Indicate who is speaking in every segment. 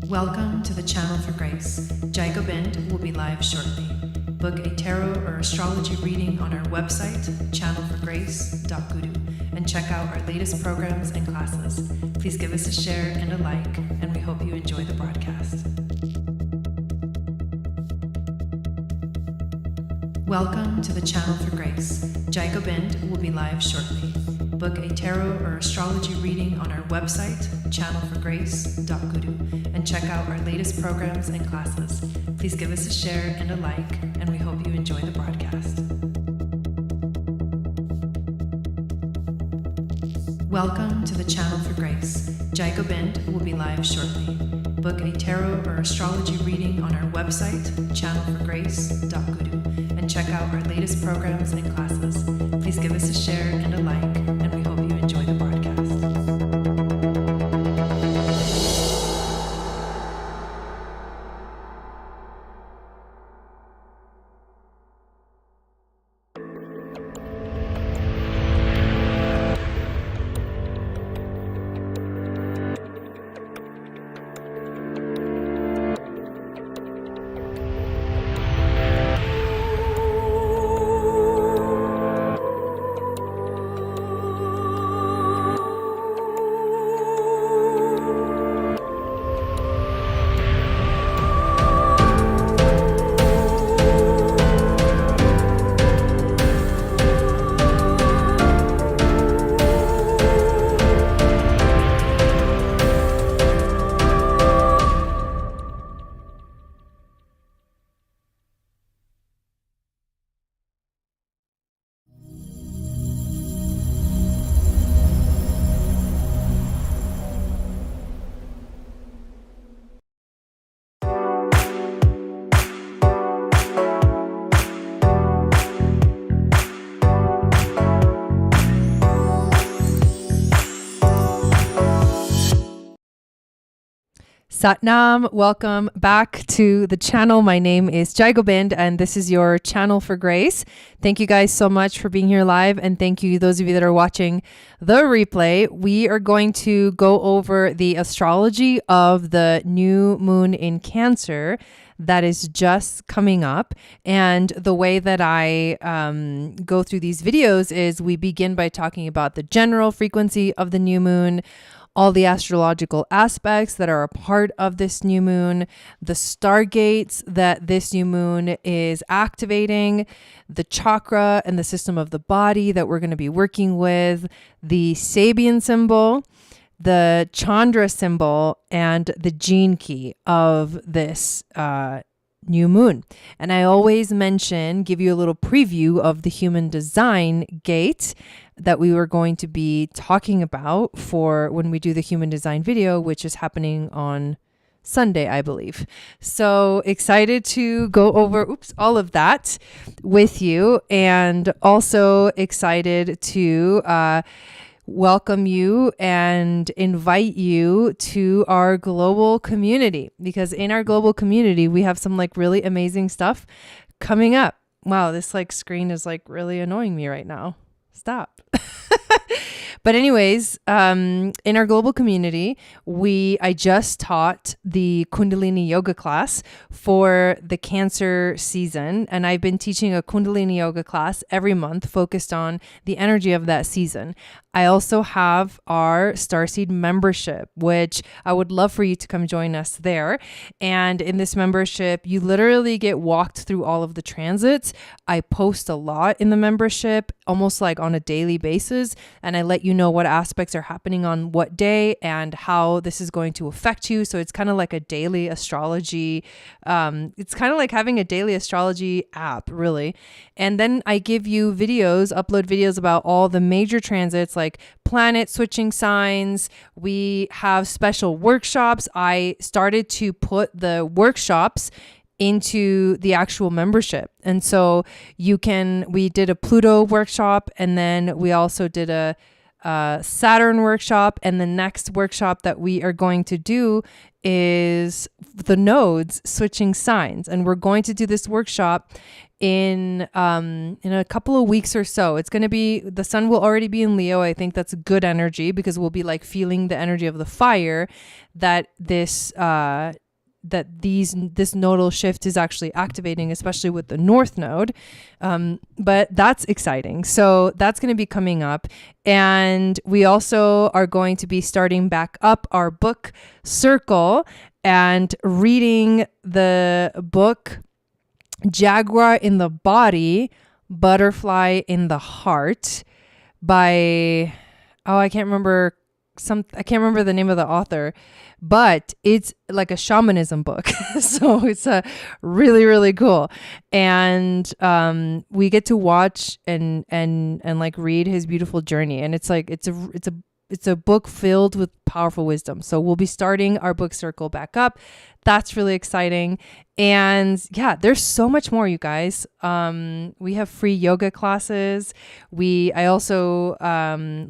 Speaker 1: Welcome to the Channel for Grace. Gobind will be live shortly. Book a tarot or astrology reading on our website, channelforgrace.guru, and check out our latest programs and classes. Please give us a share and a like, and we hope you enjoy the broadcast. Welcome to the Channel for Grace. Gobind will be live shortly. Book a tarot or astrology reading on our website, channelforgrace.guru, and check out our latest programs and classes. Please give us a share and a like, and we hope you enjoy the broadcast. Welcome to the Channel for Grace. Gobind will be live shortly. Book a tarot or astrology reading on our website, channelforgrace.guru, and check out our latest programs and classes. Please give us a share and a like, and we hope you enjoy the broadcast. Satnam, welcome back to the channel. My name is Gobind, and this is your Channel for Grace. Thank you guys so much for being here live, and thank you those of you that are watching the replay. We are going to go over the astrology of the new moon in Cancer that is just coming up. And the way that I go through these videos is we begin by talking about the general frequency of the new moon, all the astrological aspects that are a part of this new moon, the stargates that this new moon is activating, the chakra and the system of the body that we're going to be working with, the Sabian symbol, the Chandra symbol, and the gene key of this new moon. And I always give you a little preview of the human design gate that we were going to be talking about for when we do the human design video, which is happening on Sunday, I believe. So excited to go over all of that with you, and also excited to welcome you and invite you to our global community, because in our global community, we have some really amazing stuff coming up. Wow, this screen is really annoying me right now. Stop. But anyways, in our global community, I just taught the Kundalini yoga class for the Cancer season. And I've been teaching a Kundalini yoga class every month focused on the energy of that season. I also have our Starseed membership, which I would love for you to come join us there. And in this membership, you literally get walked through all of the transits. I post a lot in the membership, almost on a daily basis. And I let you know what aspects are happening on what day and how this is going to affect you. So it's kind of like a daily astrology. It's kind of like having a daily astrology app, really. And then I give you upload videos about all the major transits, like planet switching signs. We have special workshops. I started to put the workshops into the actual membership. And so we did a Pluto workshop, and then we also did a Saturn workshop. And the next workshop that we are going to do is the nodes switching signs. And we're going to do this workshop in a couple of weeks or so. It's going to be, the sun will already be in Leo. I think that's good energy because we'll be like feeling the energy of the fire that this nodal shift is actually activating, especially with the North Node. But that's exciting. So that's going to be coming up. And we also are going to be starting back up our book circle and reading the book Jaguar in the Body, Butterfly in the Heart by, I can't remember the name of the author, but it's like a shamanism book. So it's really, really cool. And we get to watch and like read his beautiful journey. And it's like, it's a book filled with powerful wisdom. So we'll be starting our book circle back up. That's really exciting. And yeah, there's so much more, you guys. We have free yoga classes. I also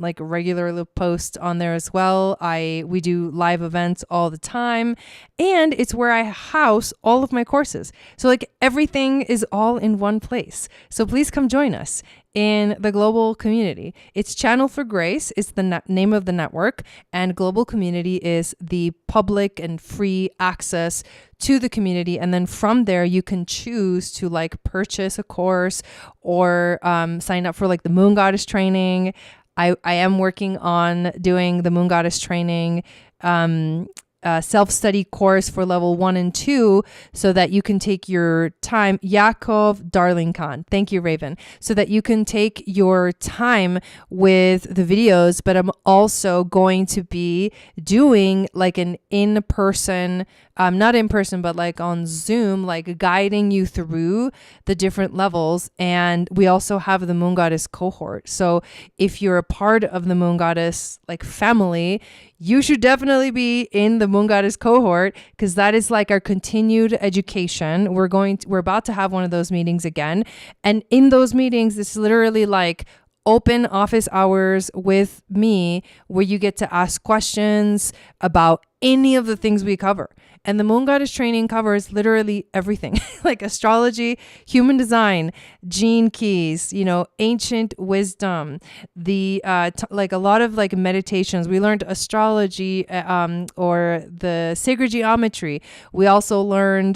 Speaker 1: like regularly post on there as well. We do live events all the time, and it's where I house all of my courses. So like everything is all in one place. So please come join us in the global community. It's Channel for Grace. It's the name of the network, and global community is the public and free access to the community. And then from there, you can choose to like purchase a course or sign up for like the Moon Goddess training. I am working on doing the Moon Goddess training self-study course for level 1 and 2 so that you can take your time. Yakov Darling Khan. Thank you, Raven. So that you can take your time with the videos, but I'm also going to be doing like an in-person, not in person, but like on Zoom, like guiding you through the different levels. And we also have the Moon Goddess cohort. So if you're a part of the Moon Goddess like family, you should definitely be in the Moon Goddess cohort, because that is like our continued education. We're about to have one of those meetings again. And in those meetings, it's literally like open office hours with me where you get to ask questions about any of the things we cover. And the Moon Goddess training covers literally everything, like astrology, human design, gene keys, ancient wisdom, like a lot of like meditations. We learned astrology or the sacred geometry. We also learned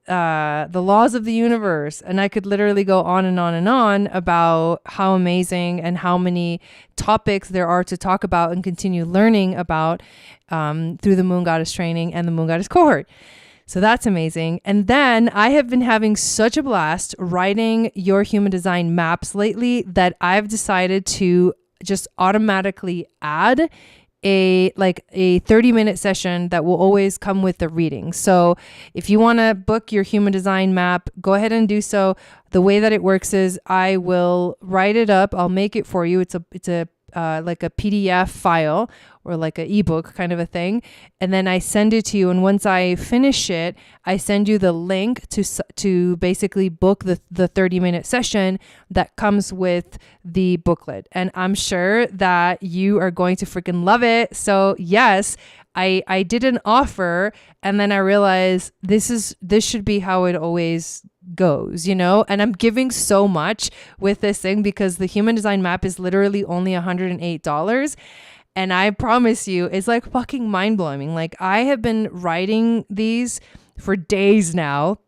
Speaker 1: the laws of the universe. And I could literally go on and on and on about how amazing and how many topics there are to talk about and continue learning about through the Moon Goddess training and the Moon Goddess cohort. So that's amazing. And then I have been having such a blast writing your human design maps lately that I've decided to just automatically add a 30-minute session that will always come with the reading. So if you want to book your human design map, go ahead and do so. The way that it works is I will write it up. I'll make it for you. It's a like a PDF file or like an ebook kind of a thing. And then I send it to you. And once I finish it, I send you the link to basically book the 30-minute session that comes with the booklet. And I'm sure that you are going to freaking love it. So yes, I did an offer, and then I realized this should be how it always goes, and I'm giving so much with this thing because the human design map is literally only $108. And I promise you, it's like fucking mind blowing. Like I have been writing these for days now.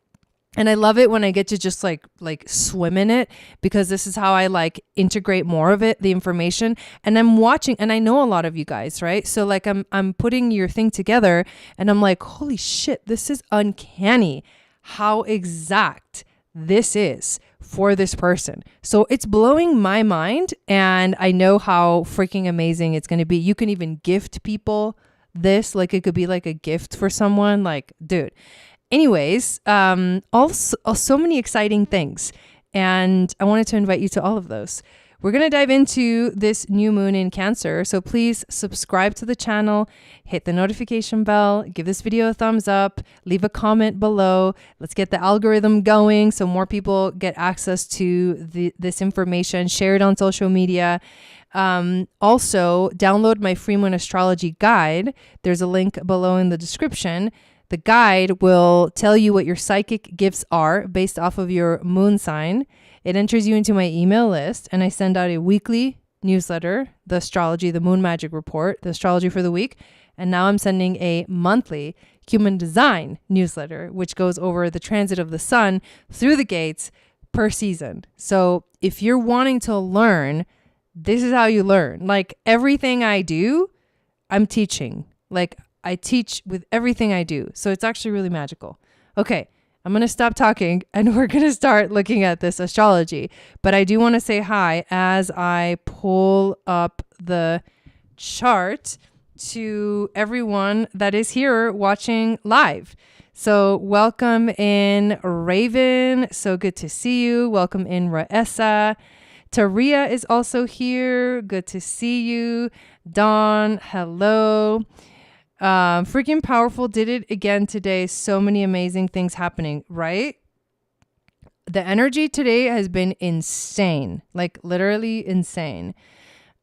Speaker 1: And I love it when I get to just like swim in it, because this is how I like integrate more of it, the information. And I'm watching, and I know a lot of you guys, right? So like I'm putting your thing together and I'm like, holy shit, this is uncanny how exact this is for this person. So it's blowing my mind, and I know how freaking amazing it's going to be. You can even gift people this, like it could be like a gift for someone, like, dude. Anyways, also so many exciting things, and I wanted to invite you to all of those. We're going to dive into this new moon in Cancer. So please subscribe to the channel, hit the notification bell, give this video a thumbs up, leave a comment below. Let's get the algorithm going so more people get access to this information. Share it on social media. Also, download my free moon astrology guide. There's a link below in the description. The guide will tell you what your psychic gifts are based off of your moon sign. It enters you into my email list, and I send out a weekly newsletter, the astrology, the moon magic report, the astrology for the week. And now I'm sending a monthly human design newsletter, which goes over the transit of the sun through the gates per season. So if you're wanting to learn, this is how you learn. Like everything I do, I'm teaching. Like I teach with everything I do. So it's actually really magical. Okay, I'm going to stop talking and we're going to start looking at this astrology. But I do want to say hi as I pull up the chart to everyone that is here watching live. So welcome in Raven. So good to see you. Welcome in Raessa. Taria is also here. Good to see you. Dawn, hello. Freaking powerful did it again today. So many amazing things happening, right? The energy today has been insane, like literally insane.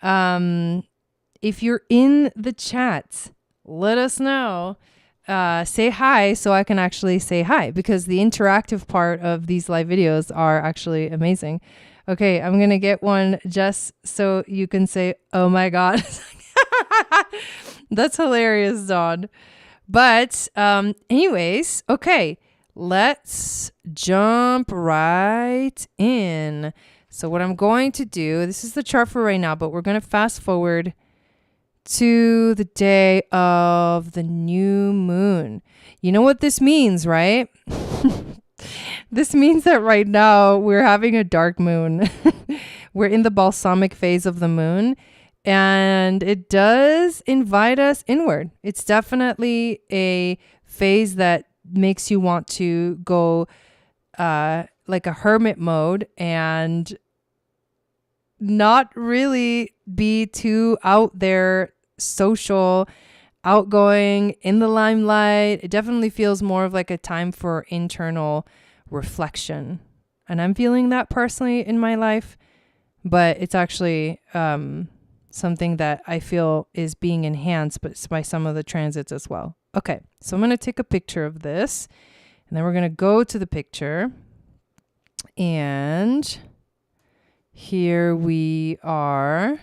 Speaker 1: If you're in the chat, let us know. Say hi so I can actually say hi, because the interactive part of these live videos are actually amazing. Okay, I'm going to get one just so you can say, oh my God. That's hilarious, Dawn. But anyways, okay, let's jump right in. So what I'm going to do, this is the chart for right now, but we're going to fast forward to the day of the new moon. You know what this means, right? This means that right now we're having a dark moon. We're in the balsamic phase of the moon, and it does invite us inward. It's definitely a phase that makes you want to go like a hermit mode and not really be too out there, social, outgoing, in the limelight. It definitely feels more of like a time for internal reflection. And I'm feeling that personally in my life, but it's actually something that I feel is being enhanced by some of the transits as well. Okay, so I'm going to take a picture of this, and then we're going to go to the picture. And here we are.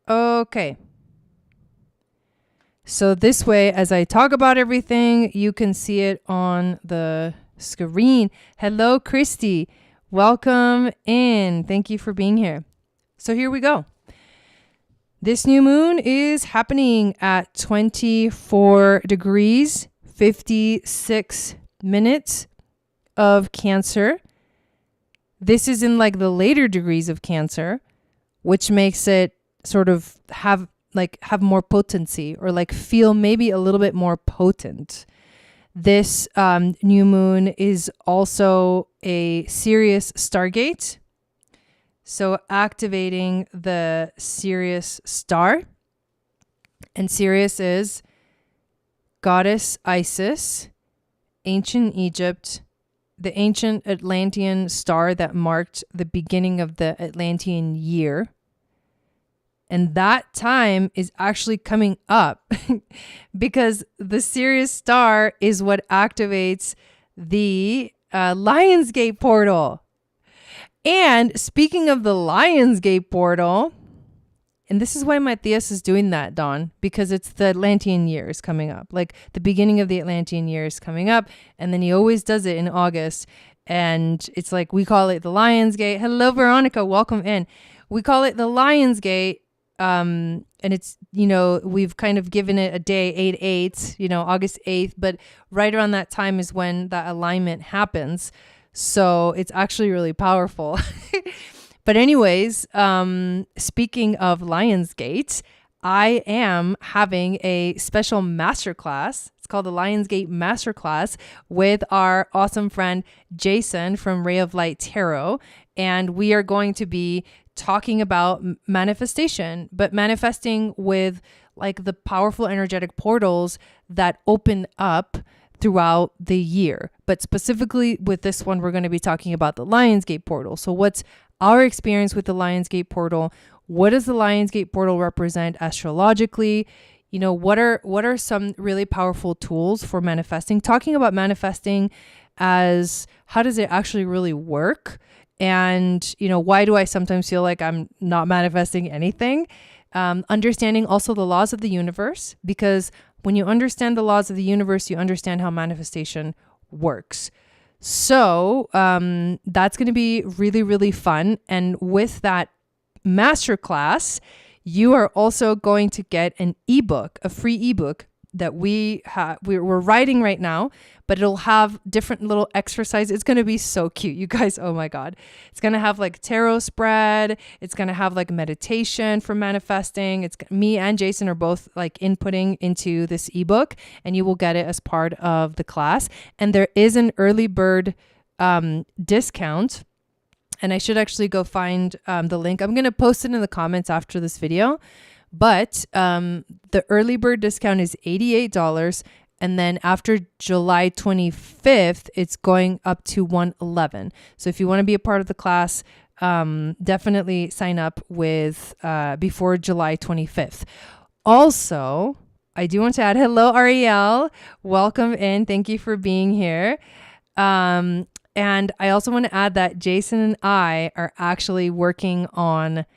Speaker 1: Okay. So this way, as I talk about everything, you can see it on the screen. Hello, Christy. Welcome in. Thank you for being here. So here we go. This new moon is happening at 24 degrees, 56 minutes of Cancer. This is in like the later degrees of Cancer, which makes it sort of have more potency, or like feel maybe a little bit more potent. This new moon is also a Sirius stargate, so activating the Sirius star. And Sirius is goddess Isis, ancient Egypt, the ancient Atlantean star that marked the beginning of the Atlantean year. And that time is actually coming up because the Sirius star is what activates the Lionsgate portal. And speaking of the Lionsgate portal, and this is why Matthias is doing that, Dawn, because it's the Atlantean year is coming up. Like the beginning of the Atlantean year is coming up. And then he always does it in August. And it's like, we call it the Lionsgate. Hello, Veronica. Welcome in. We call it the Lionsgate. And it's, you know, we've kind of given it a day, 8/8, you know, August 8th, but right around that time is when that alignment happens. So it's actually really powerful. But anyways, speaking of Lionsgate, I am having a special masterclass. It's called the Lionsgate Masterclass with our awesome friend Jason from Ray of Light Tarot. And we are going to be talking about manifestation, but manifesting with like the powerful energetic portals that open up throughout the year. But specifically with this one, we're going to be talking about the Lionsgate portal. So what's our experience with the Lionsgate portal. What does the Lionsgate portal represent astrologically? You know, what are some really powerful tools for manifesting? Talking about manifesting as how does it actually really work? And, you know, why do I sometimes feel like I'm not manifesting anything? Understanding also the laws of the universe, because when you understand the laws of the universe, you understand how manifestation works. So that's going to be really, really fun. And with that masterclass, you are also going to get an ebook, a free ebook that we're writing right now, but it'll have different little exercises. It's going to be so cute, you guys. Oh my God. It's going to have like tarot spread. It's going to have like meditation for manifesting. It's me and Jason are both like inputting into this ebook, and you will get it as part of the class. And there is an early bird discount. And I should actually go find the link. I'm going to post it in the comments after this video. But the early bird discount is $88. And then after July 25th, it's going up to $111. So if you want to be a part of the class, definitely sign up with before July 25th. Also, I do want to add, hello, Ariel. Welcome in. Thank you for being here. And I also want to add that Jason and I are actually working on,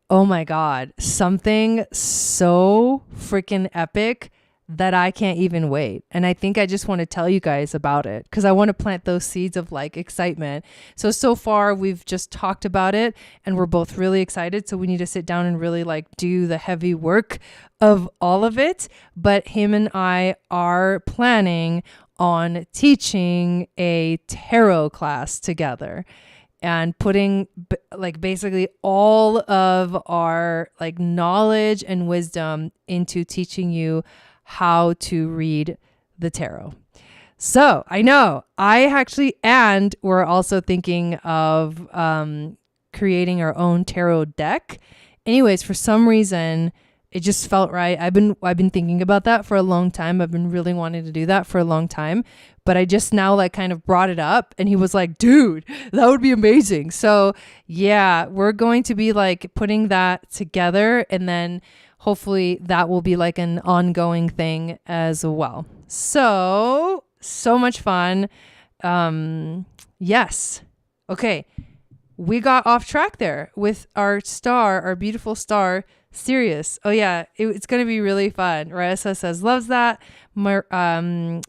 Speaker 1: oh my God, something so freaking epic that I can't even wait. And I think I just want to tell you guys about it because I want to plant those seeds of like excitement. So far we've just talked about it and we're both really excited. So we need to sit down and really like do the heavy work of all of it. But him and I are planning on teaching a tarot class together and putting like basically all of our like knowledge and wisdom into teaching you how to read the tarot. So I know and we're also thinking of creating our own tarot deck. Anyways, for some reason, it just felt right. I've been thinking about that for a long time. I've been really wanting to do that for a long time, but I just now like kind of brought it up and he was like, dude, that would be amazing. So yeah, we're going to be like putting that together and then hopefully that will be like an ongoing thing as well. So much fun. Yes. Okay. We got off track there with our beautiful star, Sirius. Oh yeah, it's going to be really fun. Raisa says, loves that. Dawn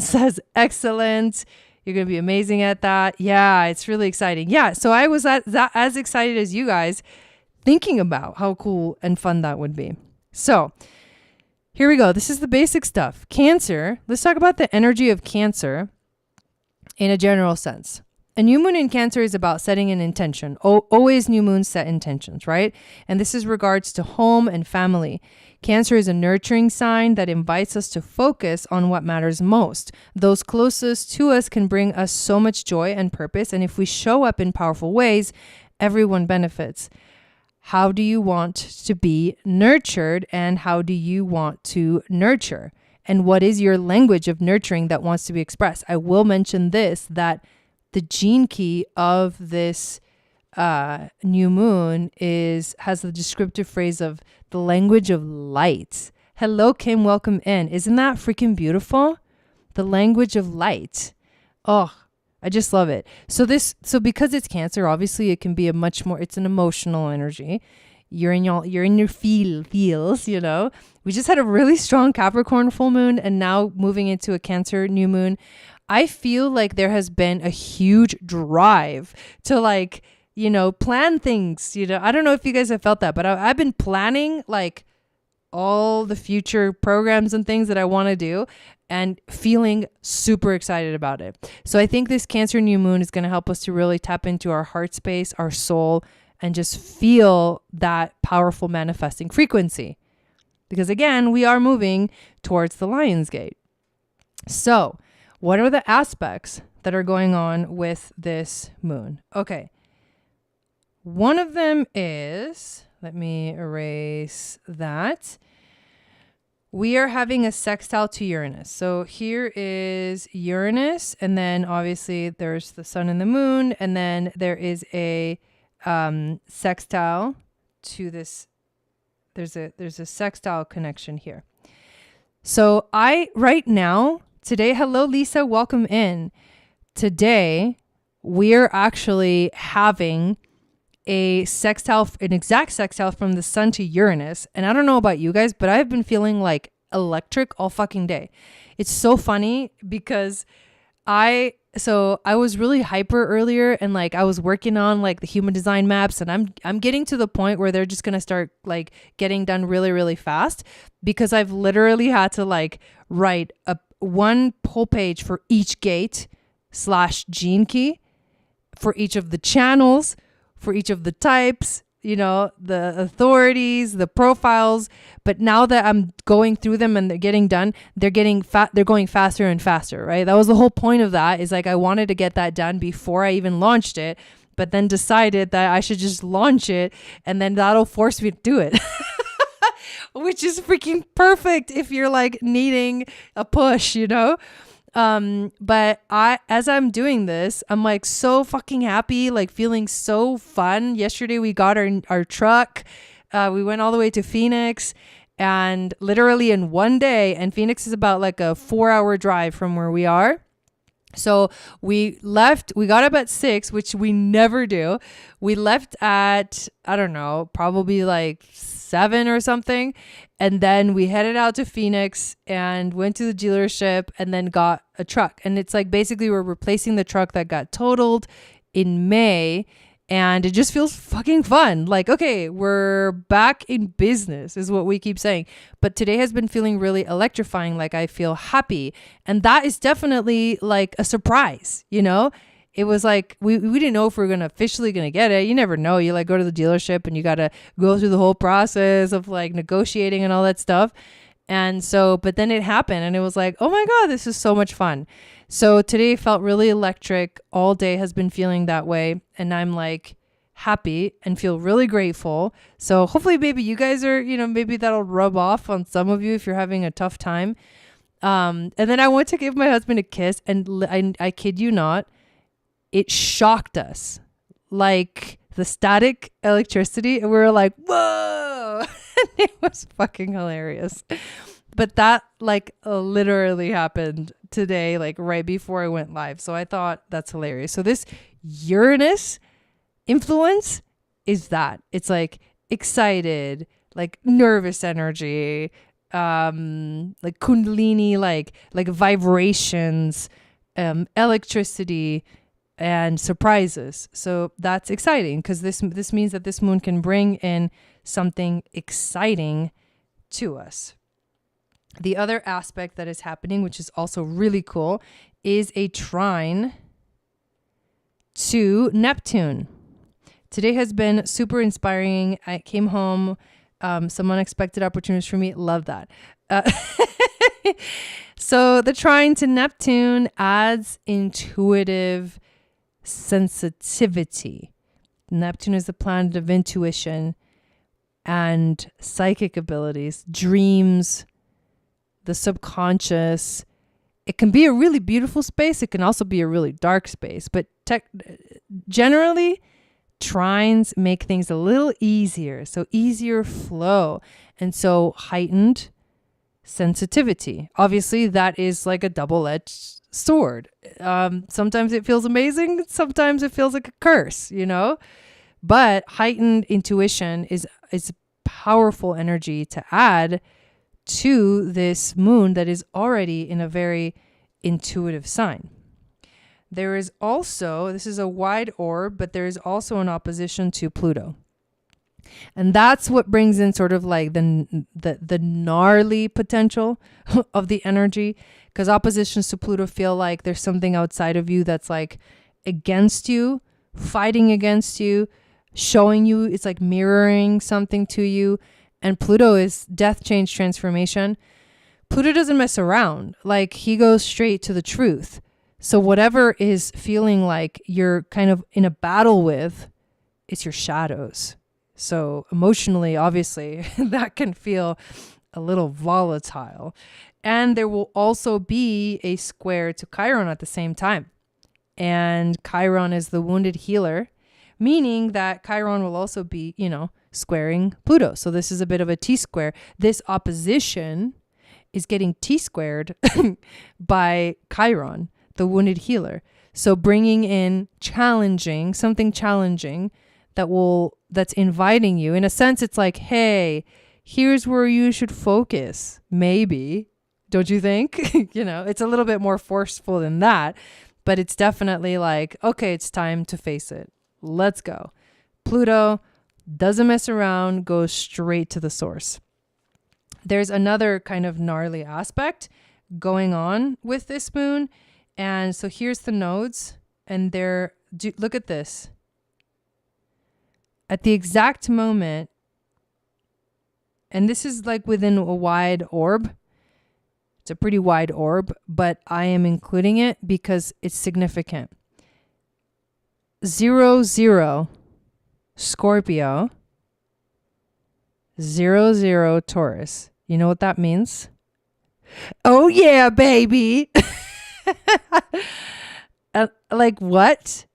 Speaker 1: says, excellent. You're going to be amazing at that. Yeah, it's really exciting. Yeah, so I was as excited as you guys thinking about how cool and fun that would be. So here we go. This is the basic stuff. Cancer. Let's talk about the energy of Cancer in a general sense. A new moon in Cancer is about setting an intention. Always new moons set intentions, right? And this is regards to home and family. Cancer is a nurturing sign that invites us to focus on what matters most. Those closest to us can bring us so much joy and purpose. And if we show up in powerful ways, everyone benefits. How do you want to be nurtured and how do you want to nurture? And what is your language of nurturing that wants to be expressed? I will mention this, that the gene key of this new moon has the descriptive phrase of the language of light. Hello, Kim. Welcome in. Isn't that freaking beautiful? The language of light. Oh, I just love it. So because it's Cancer, obviously it can be it's an emotional energy. You're in your feels, you know. We just had a really strong Capricorn full moon and now moving into a Cancer new moon. I feel like there has been a huge drive to like, you know, plan things, you know. I don't know if you guys have felt that, but I've been planning like all the future programs and things that I want to do and feeling super excited about it. So I think this Cancer new moon is going to help us to really tap into our heart space, our soul, and just feel that powerful manifesting frequency. Because again, we are moving towards the Lion's Gate. So what are the aspects that are going on with this moon? Okay. One of them is, let me erase that. we are having a sextile to Uranus. So here is Uranus, and then obviously there's the sun and the moon, and then there is a sextile to this. There's a sextile connection here. So right now, today, hello Lisa, welcome in. Today, we're actually having an exact sextile from the sun to Uranus. And I don't know about you guys, but I've been feeling like electric all fucking day. It's so funny because I was really hyper earlier, and like I was working on like the human design maps, and I'm getting to the point where they're just going to start like getting done really, really fast, because I've literally had to like write one whole page for each gate / gene key, for each of the channels, for each of the types, the authorities, the profiles. But now that I'm going through them and they're getting done, they're going faster and faster, right? That was the whole point of that, is like I wanted to get that done before I even launched it, but then decided that I should just launch it, and then that'll force me to do it. Which is freaking perfect if you're like needing a push, But as I'm doing this, I'm like so fucking happy, like feeling so fun. Yesterday we got our truck. We went all the way to Phoenix, and literally in one day, and Phoenix is about like a 4-hour drive from where we are. So we got up at 6, which we never do. We left at, I don't know, probably like 7 or something. And then we headed out to Phoenix and went to the dealership and then got a truck. And it's like basically we're replacing the truck that got totaled in May. And it just feels fucking fun. Like, okay, we're back in business is what we keep saying. But today has been feeling really electrifying. Like I feel happy. And that is definitely like a surprise, It was like, we didn't know if we were officially going to get it. You never know. You like go to the dealership and you got to go through the whole process of like negotiating and all that stuff. And so, but then it happened and it was like, oh my God, this is so much fun. So today felt really electric. All day has been feeling that way. And I'm like happy and feel really grateful. So hopefully maybe you guys are, maybe that'll rub off on some of you if you're having a tough time. And then I went to give my husband a kiss, and I kid you not, it shocked us. Like the static electricity. And we were like, whoa. And it was fucking hilarious. But that like literally happened today, like right before I went live. So I thought that's hilarious. So this Uranus influence is that it's like excited, like nervous energy, like kundalini, like vibrations, electricity, and surprises. So that's exciting because this means that this moon can bring in something exciting to us. The other aspect that is happening, which is also really cool, is a trine to Neptune. Today has been super inspiring. I came home, some unexpected opportunities for me. Love that. So the trine to Neptune adds intuitive sensitivity. Neptune is the planet of intuition and psychic abilities, dreams, the subconscious. It can be a really beautiful space. It can also be a really dark space. But generally, trines make things a little easier. So easier flow. And so heightened sensitivity. Obviously, that is like a double-edged sword. Sometimes it feels amazing. Sometimes it feels like a curse, But heightened intuition is powerful energy to add to this moon that is already in a very intuitive sign. There is also, this is a wide orb, but there is also an opposition to Pluto. And that's what brings in sort of like the gnarly potential of the energy, because oppositions to Pluto feel like there's something outside of you that's like against you, fighting against you, showing you, it's like mirroring something to you. And Pluto is death, change, transformation. Pluto doesn't mess around. Like he goes straight to the truth. So whatever is feeling like you're kind of in a battle with, it's your shadows. So emotionally, obviously, that can feel a little volatile. And there will also be a square to Chiron at the same time. And Chiron is the wounded healer, meaning that Chiron will also be, squaring Pluto. So this is a bit of a T-square. This opposition is getting T-squared by Chiron, the wounded healer. So bringing in something challenging that's inviting you. In a sense, it's like, hey, here's where you should focus. Maybe. Don't you think? It's a little bit more forceful than that, but it's definitely like, okay, it's time to face it. Let's go. Pluto doesn't mess around, goes straight to the source. There's another kind of gnarly aspect going on with this moon. And so here's the nodes, and look at this. At the exact moment, and this is like within a wide orb. It's a pretty wide orb, but I am including it because it's significant. 00 Scorpio, 00 Taurus. You know what that means? Oh yeah, baby. Like what?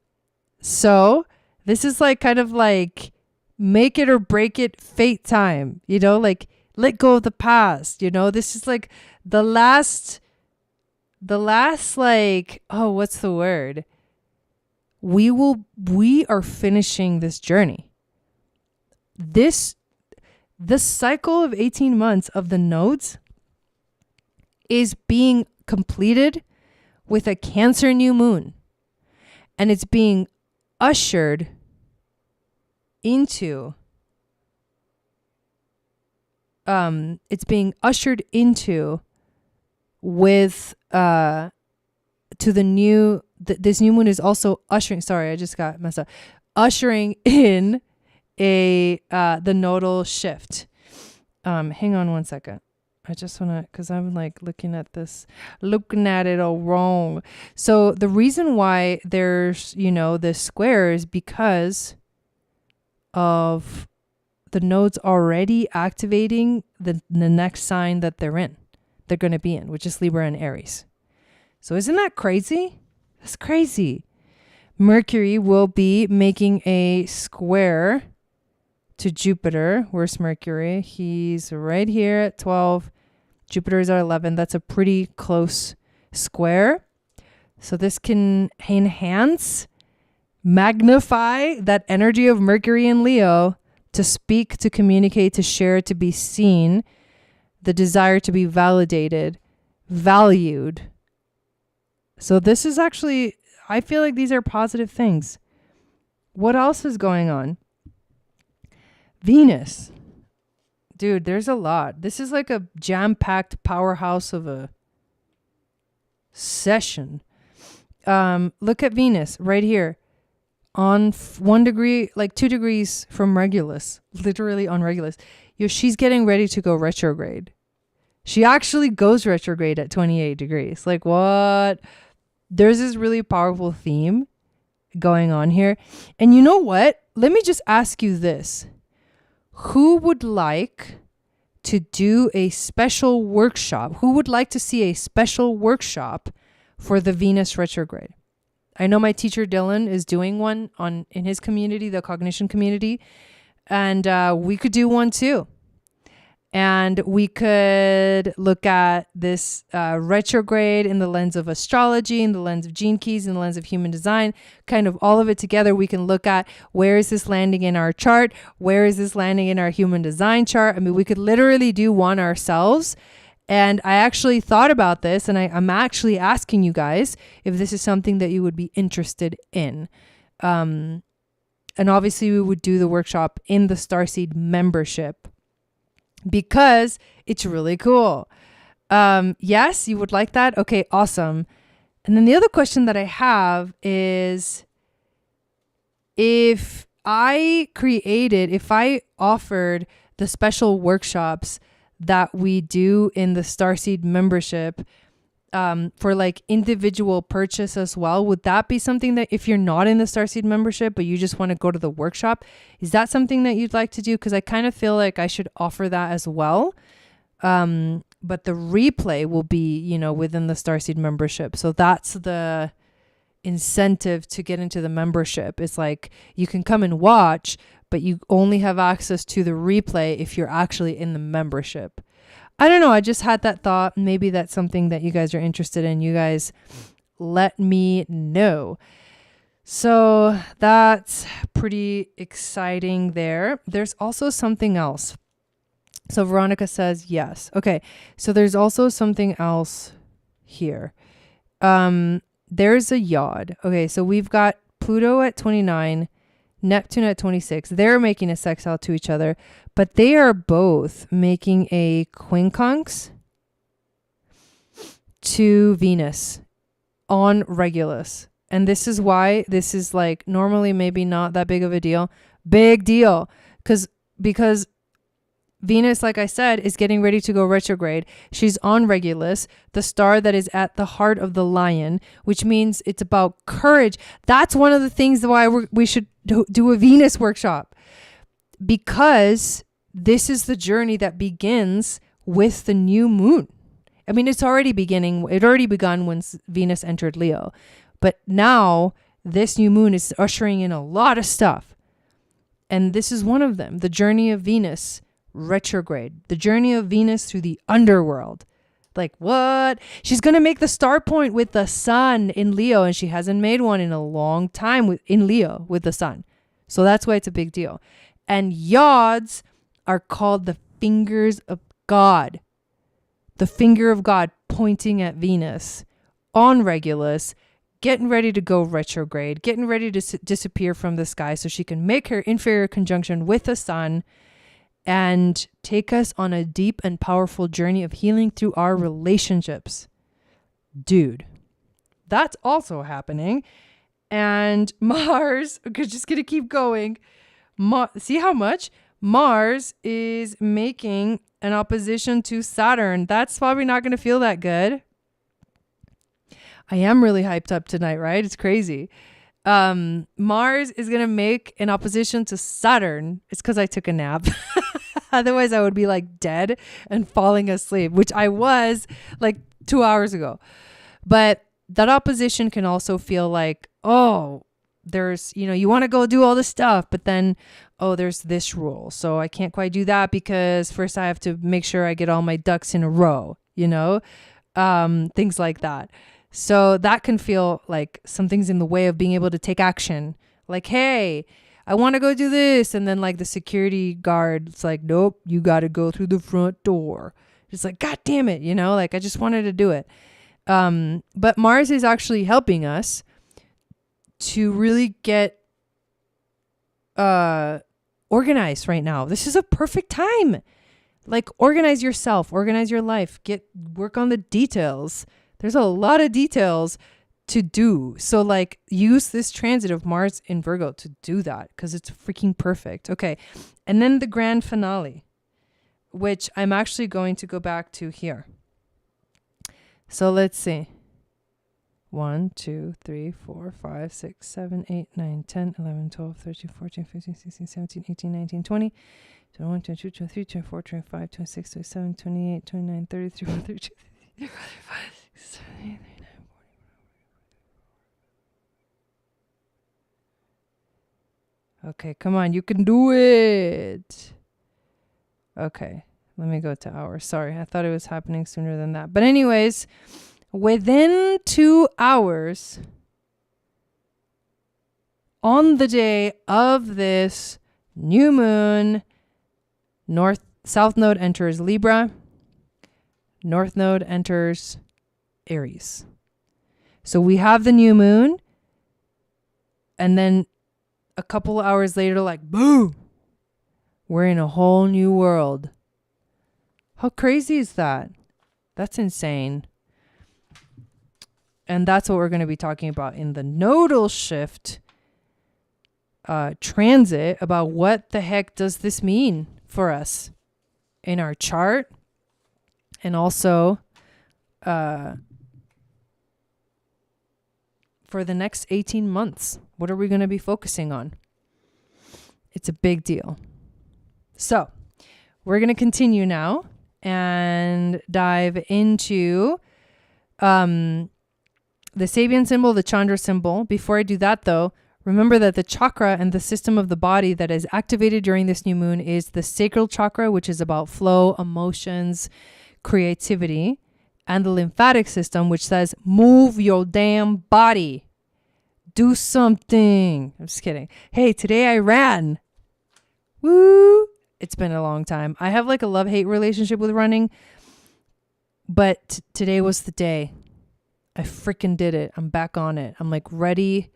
Speaker 1: So this is like kind of like make it or break it fate time, like let go of the past. This is like the last like, oh, what's the word? We are finishing this journey. The cycle of 18 months of the nodes is being completed with a Cancer new moon. And it's being ushered into with to the new this new moon is also ushering, sorry, I just got messed up, ushering in the nodal shift. Hang on one second. I just want to, because I'm like looking at it all wrong. So the reason why there's, this square is because of the nodes already activating the next sign that they're going to be in, which is Libra and Aries. So isn't that crazy? That's crazy. Mercury will be making a square to Jupiter. Where's Mercury? He's right here at 12. Jupiter is at 11. That's a pretty close square. So this can enhance, magnify that energy of Mercury and Leo to speak, to communicate, to share, to be seen, the desire to be validated, valued. So this is actually, I feel like these are positive things. What else is going on? Venus. Dude, there's a lot. This is like a jam-packed powerhouse of a session. Look at Venus right here on 1 degree, like 2 degrees from Regulus, literally on Regulus. She's getting ready to go retrograde. She actually goes retrograde at 28 degrees. Like what? There's this really powerful theme going on here. And you know what? Let me just ask you this. Who would like to do a special workshop? Who would like to see a special workshop for the Venus retrograde? I know my teacher Dylan is doing one in his community, the cognition community, and we could do one too. And we could look at this retrograde in the lens of astrology, in the lens of gene keys, in the lens of human design, kind of all of it together. We can look at where is this landing in our chart? Where is this landing in our human design chart? I mean, we could literally do one ourselves. And I actually thought about this, and I'm actually asking you guys if this is something that you would be interested in. And obviously we would do the workshop in the Starseed membership, because it's really cool. Yes, you would like that? Okay, awesome. And then the other question that I have is, if I offered the special workshops that we do in the Starseed membership for like individual purchase as well, would that be something that, if you're not in the Starseed membership but you just want to go to the workshop, is that something that you'd like to do? Because I kind of feel like I should offer that as well. But the replay will be, you know, within the Starseed membership. So that's the incentive to get into the membership. It's like you can come and watch, but you only have access to the replay if you're actually in the membership. I don't know. I just had that thought. Maybe that's something that you guys are interested in. You guys let me know. So that's pretty exciting there. There's also something else. So Veronica says yes. Okay. So there's also something else here. There's a yod. Okay. So we've got Pluto at 29, Neptune at 26. They're making a sextile to each other, but they are both making a quincunx to Venus on Regulus. And this is why this is like normally maybe not that big of a deal. Big deal. Because Venus, like I said, is getting ready to go retrograde. She's on Regulus, the star that is at the heart of the lion, which means it's about courage. That's one of the things why we should do a Venus workshop, because this is the journey that begins with the new moon. I mean, it's already beginning. It already begun when Venus entered Leo. But now this new moon is ushering in a lot of stuff. And this is one of them, the journey of Venus retrograde, the journey of Venus through the underworld. Like what? She's going to make the start point with the sun in Leo, and she hasn't made one in a long time in Leo with the sun. So that's why it's a big deal. And yods are called the fingers of God. The finger of God pointing at Venus on Regulus, getting ready to go retrograde, getting ready to disappear from the sky so she can make her inferior conjunction with the sun and take us on a deep and powerful journey of healing through our relationships. Dude, that's also happening. And Mars, okay, just going to keep going. See how much? Mars is making an opposition to Saturn. That's probably not going to feel that good. I am really hyped up tonight, right? It's crazy. Mars is going to make an opposition to Saturn. It's because I took a nap. Otherwise, I would be like dead and falling asleep, which I was like 2 hours ago. But that opposition can also feel like, oh, there's, you know, you want to go do all this stuff, but then, oh, there's this rule. So I can't quite do that because first I have to make sure I get all my ducks in a row, you know, things like that. So that can feel like something's in the way of being able to take action. Like, hey, I want to go do this. And then like the security guard, it's like, nope, you got to go through the front door. It's like, God damn it. You know, like I just wanted to do it. But Mars is actually helping us to really get organized right now. This is a perfect time. Like organize yourself, organize your life, work on the details. There's a lot of details to do. So like use this transit of Mars in Virgo to do that because it's freaking perfect. Okay. And then the grand finale, which I'm actually going to go back to here. So let's see. 1, 2, 3, 4, 5, 6, 7, 8, 9, 10, 11, 12, 13, 14, 15, 16, 17, 18, 19, 20, 21, 22, 23, 24, 25, 26, 27, 28, 29, 30, 31, 32, 35, 36, 37, 38, 39, 40. Okay, come on, you can do it. Okay, let me go to hours. Sorry, I thought it was happening sooner than that. But anyways, within 2 hours, on the day of this new moon, South node enters Libra, North node enters Aries. So we have the new moon, and then a couple hours later, like, boom, we're in a whole new world. How crazy is that? That's insane. And that's what we're going to be talking about in the nodal shift transit, about what the heck does this mean for us in our chart, and also for the next 18 months. What are we going to be focusing on? It's a big deal. So we're going to continue now, and dive into the Sabian symbol, the Chandra symbol. Before I do that, though, remember that the chakra and the system of the body that is activated during this new moon is the sacral chakra, which is about flow, emotions, creativity, and the lymphatic system, which says, move your damn body. Do something. I'm just kidding. Hey, today I ran. Woo. It's been a long time. I have like a love-hate relationship with running, but today was the day. I freaking did it. I'm back on it. I'm like ready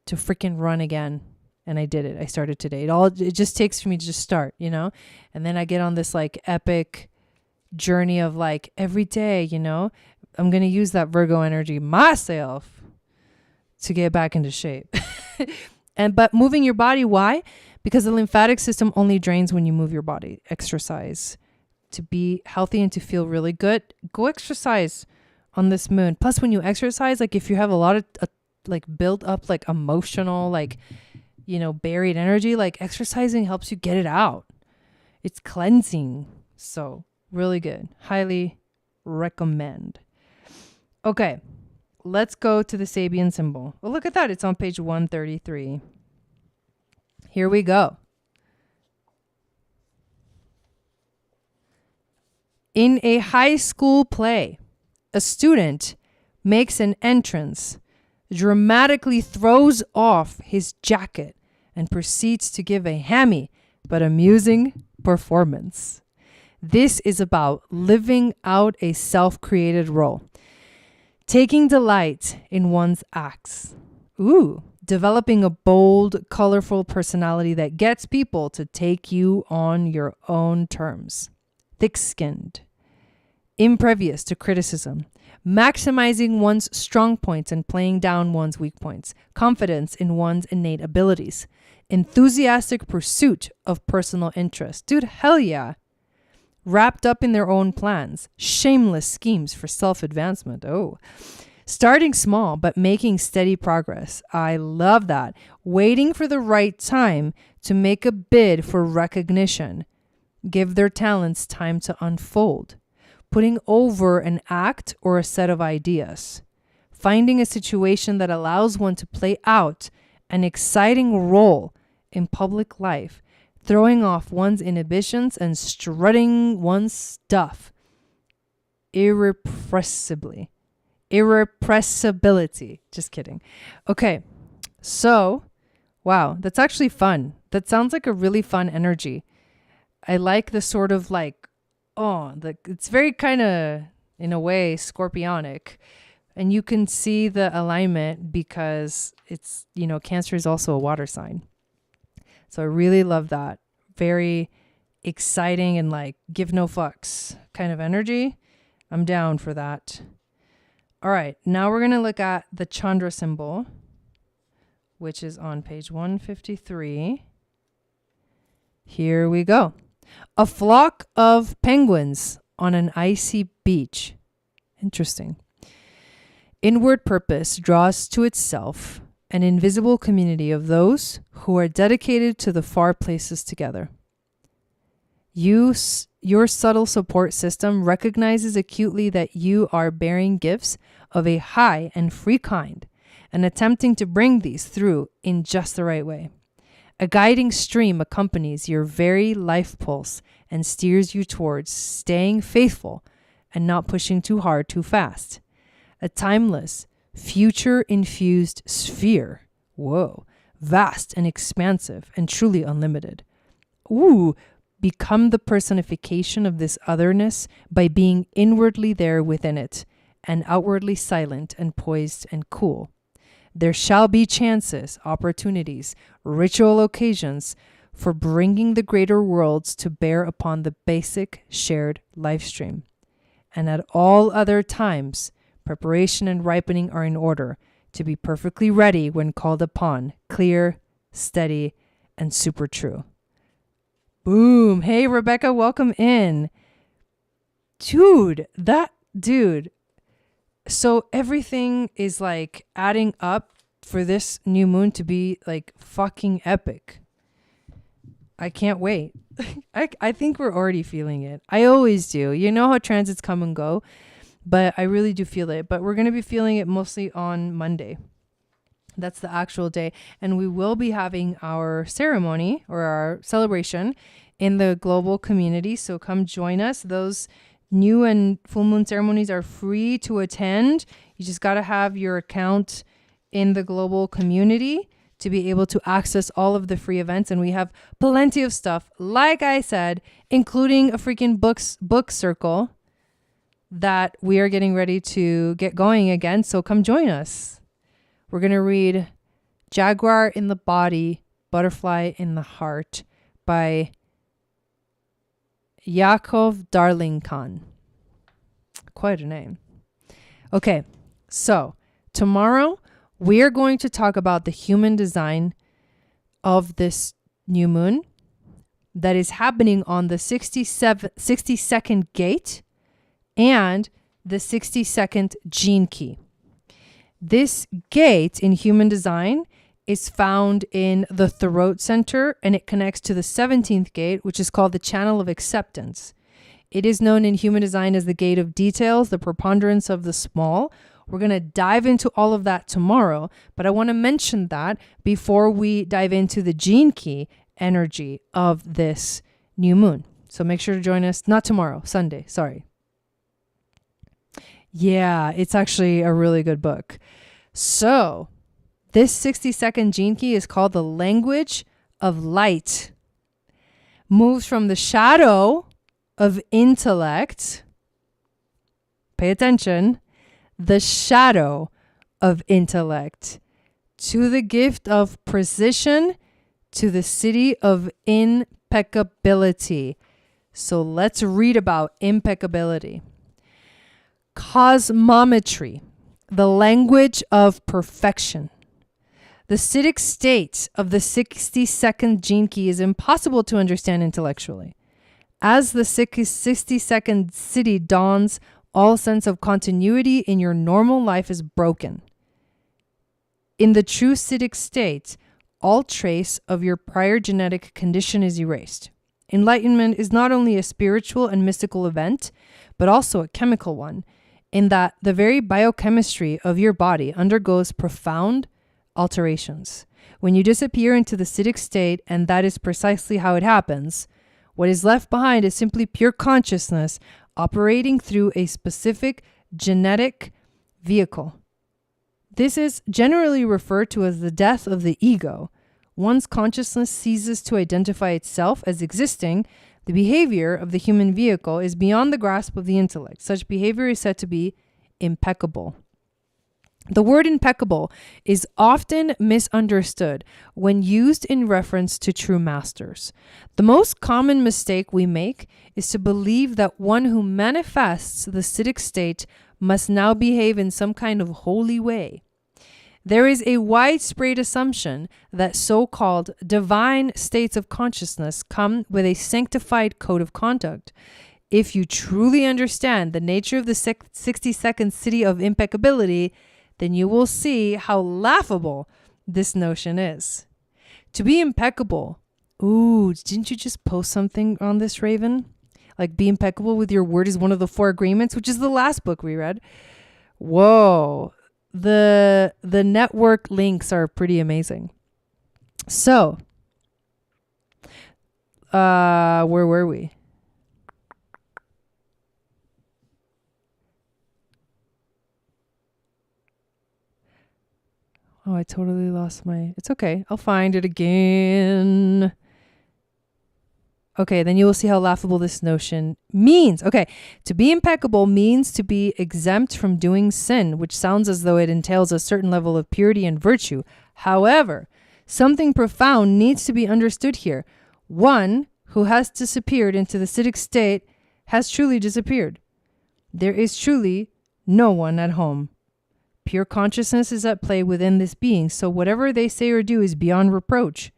Speaker 1: to freaking run again. And I did it. I started today. It just takes for me to just start, you know? And then I get on this like epic journey of like every day, you know? I'm going to use that Virgo energy myself to get back into shape. But moving your body, why? Because the lymphatic system only drains when you move your body. Exercise. To be healthy and to feel really good, go exercise on this moon. Plus, when you exercise, like if you have a lot of like build up, like emotional, like, you know, buried energy, like exercising helps you get it out. It's cleansing. So really good. Highly recommend. Okay. Let's go to the Sabian symbol. Oh, look at that. It's on page 133. Here we go. In a high school play, a student makes an entrance, dramatically throws off his jacket, and proceeds to give a hammy but amusing performance. This is about living out a self-created role, taking delight in one's acts. Developing a bold, colorful personality that gets people to take you on your own terms. Thick-skinned, impervious to criticism, maximizing one's strong points and playing down one's weak points, confidence in one's innate abilities, enthusiastic pursuit of personal interest. Dude, hell yeah. Wrapped up in their own plans, shameless schemes for self-advancement. Starting small, but making steady progress. I love that. Waiting for the right time to make a bid for recognition. Give their talents time to unfold. Putting over an act or a set of ideas. Finding a situation that allows one to play out an exciting role in public life. Throwing off one's inhibitions and strutting one's stuff. Irrepressibly. Irrepressibility. Just kidding. Okay. So, wow, that's actually fun. That sounds like a really fun energy. I like the sort of like, it's very kind of, in a way, scorpionic. And you can see the alignment because it's, you know, Cancer is also a water sign. So I really love that. Very exciting and like give no fucks kind of energy. I'm down for that. All right, now we're going to look at the Chandra symbol, which is on page 153. Here we go. A flock of penguins on an icy beach. Interesting. Inward purpose draws to itself an invisible community of those who are dedicated to the far places together. Your subtle support system recognizes acutely that you are bearing gifts of a high and free kind and attempting to bring these through in just the right way. A guiding stream accompanies your very life pulse and steers you towards staying faithful and not pushing too hard too fast. A timeless, future-infused sphere. Whoa. Vast and expansive and truly unlimited. Become the personification of this otherness by being inwardly there within it and outwardly silent and poised and cool. There shall be chances, opportunities, ritual occasions for bringing the greater worlds to bear upon the basic shared life stream. And at all other times, preparation and ripening are in order to be perfectly ready when called upon, clear, steady, and super true. Boom. Hey, Rebecca, welcome in. Dude. So everything is like adding up for this new moon to be like fucking epic. I can't wait. I think we're already feeling it. I always do. You know how transits come and go, but I really do feel it. But we're going to be feeling it mostly on Monday. That's the actual day. And we will be having our ceremony or our celebration in the global community. So come join us. Those new and full moon ceremonies are free to attend. You just got to have your account in the global community to be able to access all of the free events. And we have plenty of stuff, like I said, including a freaking book circle that we are getting ready to get going again. So come join us. We're going to read Jaguar in the Body, Butterfly in the Heart by Yaakov Darling Khan. Quite a name. Okay, so tomorrow we are going to talk about the human design of this new moon that is happening on the 62nd gate and the 62nd gene key. This gate in human design is found in the throat center, and it connects to the 17th gate, which is called the channel of acceptance. It is known in human design as the gate of details, the preponderance of the small. We're going to dive into all of that tomorrow, but I want to mention that before we dive into the gene key energy of this new moon. So make sure to join us, not tomorrow, Sunday, sorry. Yeah, it's actually a really good book. So this 62nd gene key is called the language of light. Moves from the shadow of intellect. Pay attention. The shadow of intellect to the gift of precision, to the city of impeccability. So let's read about impeccability. Cosmometry, the language of perfection. The Siddhic state of the 62nd gene key is impossible to understand intellectually. As the 62nd city dawns, all sense of continuity in your normal life is broken. In the true Siddhic state, all trace of your prior genetic condition is erased. Enlightenment is not only a spiritual and mystical event, but also a chemical one, in that the very biochemistry of your body undergoes profound alterations. When you disappear into the Siddhic state, and that is precisely how it happens, what is left behind is simply pure consciousness operating through a specific genetic vehicle. This is generally referred to as the death of the ego. Once consciousness ceases to identify itself as existing, the behavior of the human vehicle is beyond the grasp of the intellect. Such behavior is said to be impeccable. The word impeccable is often misunderstood when used in reference to true masters. The most common mistake we make is to believe that one who manifests the Siddhic state must now behave in some kind of holy way. There is a widespread assumption that so-called divine states of consciousness come with a sanctified code of conduct. If you truly understand the nature of the 62nd city of impeccability, then you will see how laughable this notion is. To be impeccable. Ooh, didn't you just post something on this, Raven? Like, be impeccable with your word is one of the 4 agreements, which is the last book we read. Whoa. The network links are pretty amazing. So, where were we? Oh, I totally lost it's okay. I'll find it again. Okay, then you will see how laughable this notion means. Okay, to be impeccable means to be exempt from doing sin, which sounds as though it entails a certain level of purity and virtue. However, something profound needs to be understood here. One who has disappeared into the Siddhic state has truly disappeared. There is truly no one at home. Pure consciousness is at play within this being, so whatever they say or do is beyond reproach.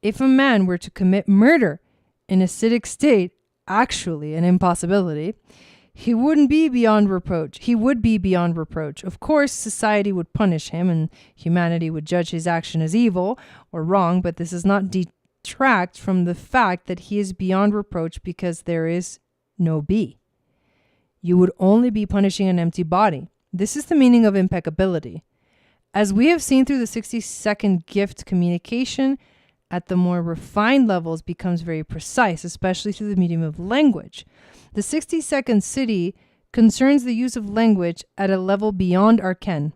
Speaker 1: If a man were to commit murder in a Siddhic state, actually an impossibility, he wouldn't be beyond reproach. He would be beyond reproach. Of course, society would punish him and humanity would judge his action as evil or wrong, but this is not detract from the fact that he is beyond reproach because there is no be. You would only be punishing an empty body. This is the meaning of impeccability. As we have seen through the 60-second gift, communication at the more refined levels becomes very precise, especially through the medium of language. The 60-second siddhi concerns the use of language at a level beyond our ken.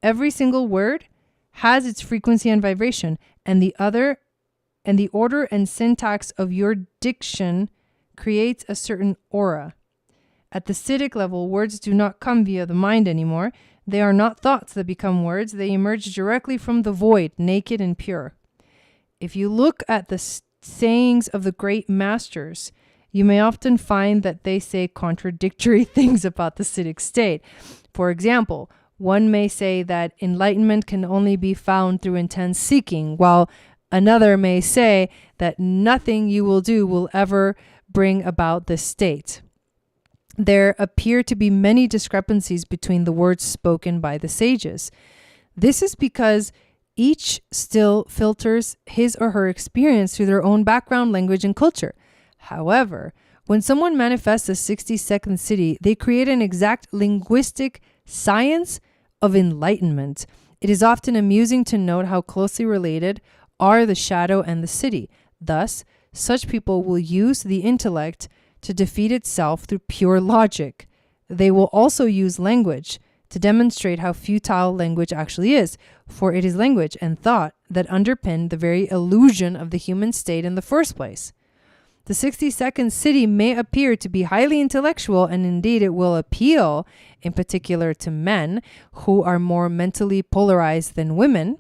Speaker 1: Every single word has its frequency and vibration, and the order and syntax of your diction creates a certain aura. At the siddhic level, words do not come via the mind anymore. They are not thoughts that become words. They emerge directly from the void, naked and pure. If you look at the sayings of the great masters, you may often find that they say contradictory things about the siddhic state. For example, one may say that enlightenment can only be found through intense seeking, while another may say that nothing you will do will ever bring about this state. There appear to be many discrepancies between the words spoken by the sages. This is because each still filters his or her experience through their own background, language, and culture. However, when someone manifests a 60-second siddhi, they create an exact linguistic science of enlightenment. It is often amusing to note how closely related are the shadow and the siddhi. Thus, such people will use the intellect to defeat itself through pure logic. They will also use language to demonstrate how futile language actually is, for it is language and thought that underpin the very illusion of the human state in the first place. The 60-second siddhi may appear to be highly intellectual, and indeed it will appeal in particular to men who are more mentally polarized than women.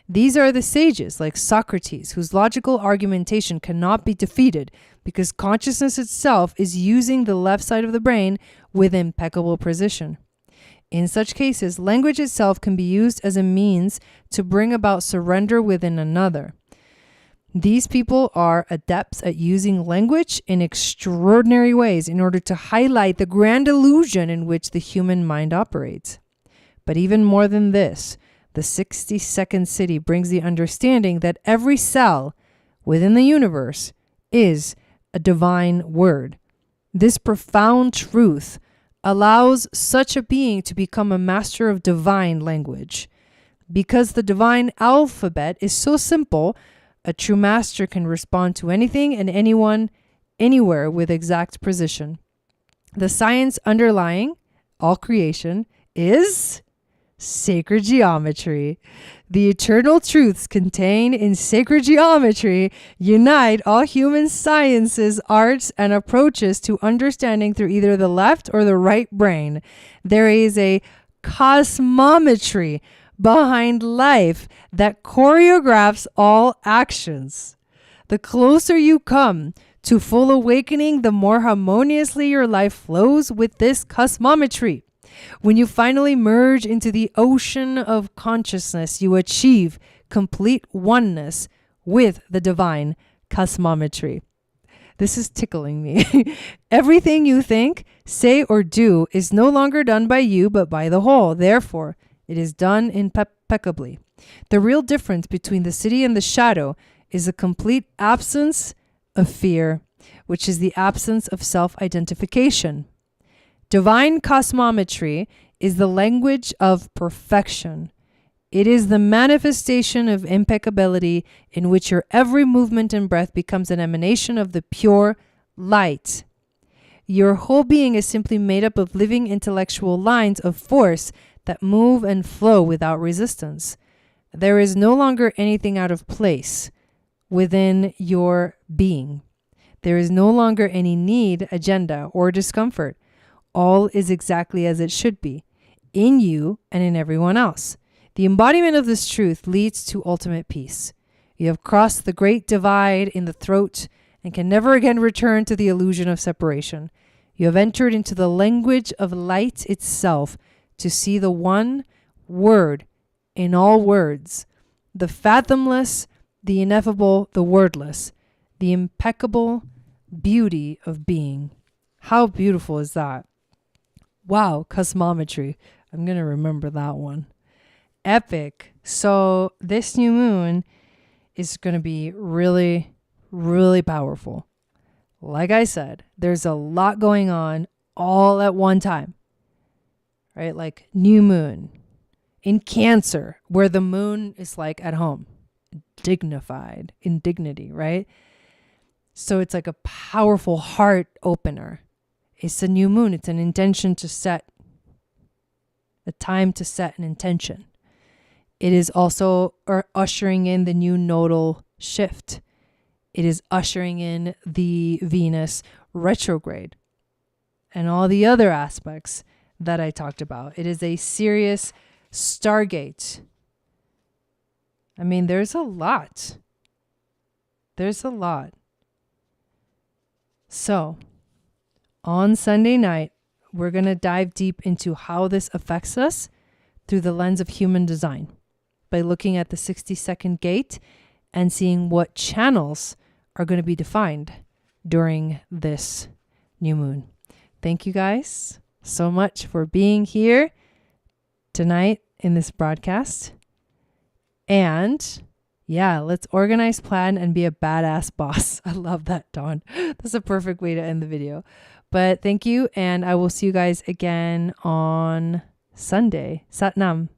Speaker 1: These are the sages like Socrates, whose logical argumentation cannot be defeated because consciousness itself is using the left side of the brain with impeccable precision. In such cases, language itself can be used as a means to bring about surrender within another. These people are adepts at using language in extraordinary ways in order to highlight the grand illusion in which the human mind operates. But even more than this, the 60-second siddhi brings the understanding that every cell within the universe is a divine word. This profound truth allows such a being to become a master of divine language. Because the divine alphabet is so simple, a true master can respond to anything and anyone, anywhere with exact precision. The science underlying all creation is sacred geometry. The eternal truths contained in sacred geometry unite all human sciences, arts, and approaches to understanding through either the left or the right brain. There is a cosmometry behind life that choreographs all actions. The closer you come to full awakening, the more harmoniously your life flows with this cosmometry. When you finally merge into the ocean of consciousness, you achieve complete oneness with the divine cosmometry. This is tickling me. Everything you think, say, or do is no longer done by you, but by the whole. Therefore, it is done impeccably. The real difference between the siddhi and the shadow is a complete absence of fear, which is the absence of self-identification. Divine cosmometry is the language of perfection. It is the manifestation of impeccability in which your every movement and breath becomes an emanation of the pure light. Your whole being is simply made up of living intellectual lines of force that move and flow without resistance. There is no longer anything out of place within your being. There is no longer any need, agenda, or discomfort. All is exactly as it should be, in you and in everyone else. The embodiment of this truth leads to ultimate peace. You have crossed the great divide in the throat and can never again return to the illusion of separation. You have entered into the language of light itself to see the one word in all words, the fathomless, the ineffable, the wordless, the impeccable beauty of being. How beautiful is that? Wow, cosmometry. I'm going to remember that one. Epic. So this new moon is going to be really, really powerful. Like I said, there's a lot going on all at one time, right? Like new moon in Cancer, where the moon is like at home, dignified in dignity, right? So it's like a powerful heart opener. It's a new moon. It's an intention to set, a time to set an intention. It is also ushering in the new nodal shift. It is ushering in the Venus retrograde and all the other aspects that I talked about. It is a serious stargate. I mean, there's a lot. There's a lot. So, on Sunday night, we're going to dive deep into how this affects us through the lens of human design by looking at the 60-second gate and seeing what channels are going to be defined during this new moon. Thank you guys so much for being here tonight in this broadcast. And yeah, let's organize, plan, and be a badass boss. I love that, Dawn. That's a perfect way to end the video. But thank you, and I will see you guys again on Sunday. Sat Nam.